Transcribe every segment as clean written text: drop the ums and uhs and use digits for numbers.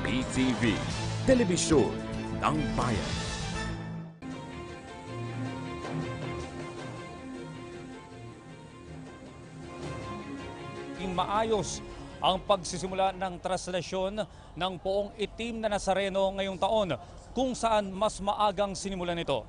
PTV, Telebisyon ng Bayan. Maayos ang pagsisimula ng traslasyon ng poong itim na Nazareno ngayong taon, kung saan mas maagang sinimulan ito.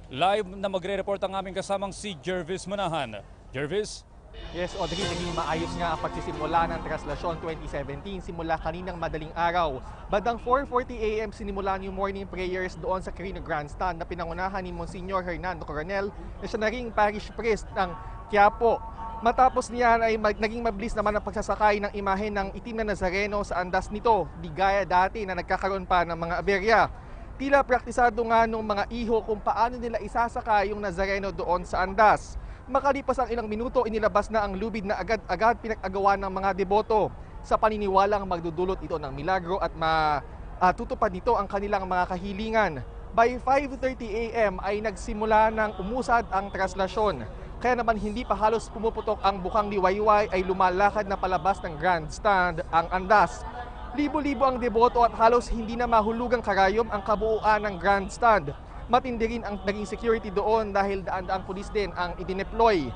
Live na magre-report ang aming kasamang si Jervis Manahan. Jervis? Yes, Audrey, naging maayos nga ang pagsisimula ng Traslasyon 2017 simula kaninang madaling araw. Bandang 4:40 AM sinimulan yung morning prayers doon sa Quirino Grandstand na pinangunahan ni Monsignor Hernando Coronel na siya na ring parish priest ng Quiapo. Matapos niyan ay naging mabilis naman ang pagsasakay ng imahe ng itim na Nazareno sa andas nito, di gaya dati na nagkakaroon pa ng mga aberya. Tila praktisado nga nung mga iho kung paano nila isasakay yung Nazareno doon sa andas. Makalipas ang ilang minuto, inilabas na ang lubid na agad-agad pinag-agawan ng mga deboto sa paniniwalang magdudulot ito ng milagro at matutupad nito ang kanilang mga kahilingan. By 5:30 AM ay nagsimula ng umusad ang traslasyon. Kaya naman hindi pa halos pumuputok ang bukang liwayway ay lumalakad na palabas ng grandstand ang andas. Libo-libo ang deboto at halos hindi na mahulugang karayom ang kabuuan ng grandstand. Matindi rin ang naging security doon dahil daan-daang pulis din ang idineploy.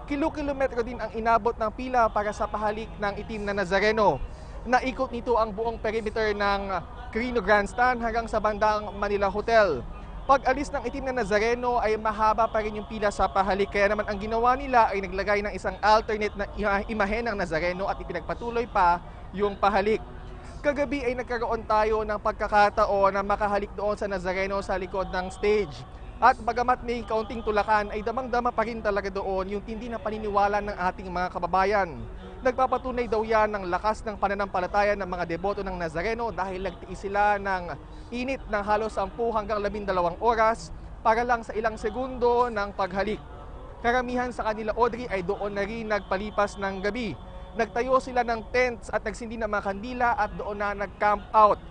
Kilo-kilometro din ang inabot ng pila para sa pahalik ng itim na Nazareno. Naikot nito ang buong perimeter ng Quirino Grandstand hanggang sa bandang Manila Hotel. Pag-alis ng itim na Nazareno ay mahaba pa rin yung pila sa pahalik, kaya naman ang ginawa nila ay naglagay ng isang alternate na imahe ng Nazareno at ipinagpatuloy pa yung pahalik. Kagabi ay nagkaroon tayo ng pagkakataon na makahalik doon sa Nazareno sa likod ng stage. At bagamat may kaunting tulakan ay damang-dama pa rin talaga doon yung tindi na paniniwala ng ating mga kababayan. Nagpapatunay daw yan ng lakas ng pananampalataya ng mga deboto ng Nazareno dahil nagtiis sila ng init ng halos 10 hanggang 12 oras para lang sa ilang segundo ng paghalik. Karamihan sa kanila, Audrey, ay doon na rin nagpalipas ng gabi. Nagtayo sila ng tents at nagsindi ng mga kandila at doon na nag-camp out.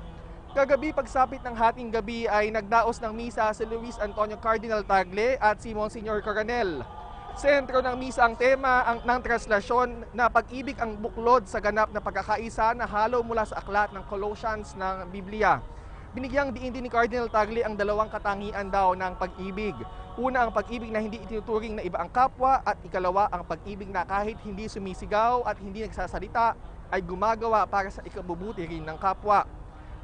Kagabi, pagsapit ng hating gabi ay nagdaos ng misa si Luis Antonio Cardinal Tagle at si Monsignor Coronel. Sentro ng misa ang tema ng traslasyon na pag-ibig ang buklod sa ganap na pagkakaisa na halo mula sa aklat ng Colossians ng Biblia. Binigyang diin din ni Cardinal Tagle ang dalawang katangian daw ng pag-ibig. Una, ang pag-ibig na hindi itinuturing na iba ang kapwa, at ikalawa, ang pag-ibig na kahit hindi sumisigaw at hindi nagsasalita ay gumagawa para sa ikabubuti rin ng kapwa.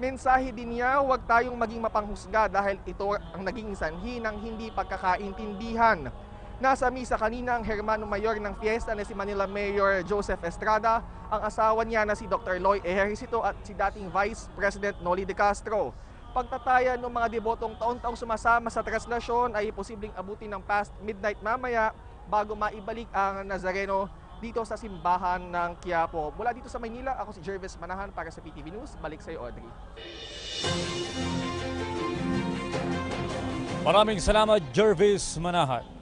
Mensahe din niya, huwag tayong maging mapanghusga dahil ito ang naging sanhi ng hindi pagkakaintindihan. Nasa misa kanina ang Hermano Mayor ng Fiesta na si Manila Mayor Joseph Estrada, ang asawa niya na si Dr. Loy Ejercito at si dating Vice President Noli De Castro. Pagtatayan ng mga debotong taon-taong sumasama sa traslasyon ay posibleng abutin ng past midnight mamaya bago maibalik ang Nazareno dito sa simbahan ng Quiapo. Mula dito sa Maynila, ako si Jervis Manahan para sa PTV News. Balik sa iyo, Audrey. Maraming salamat, Jervis Manahan.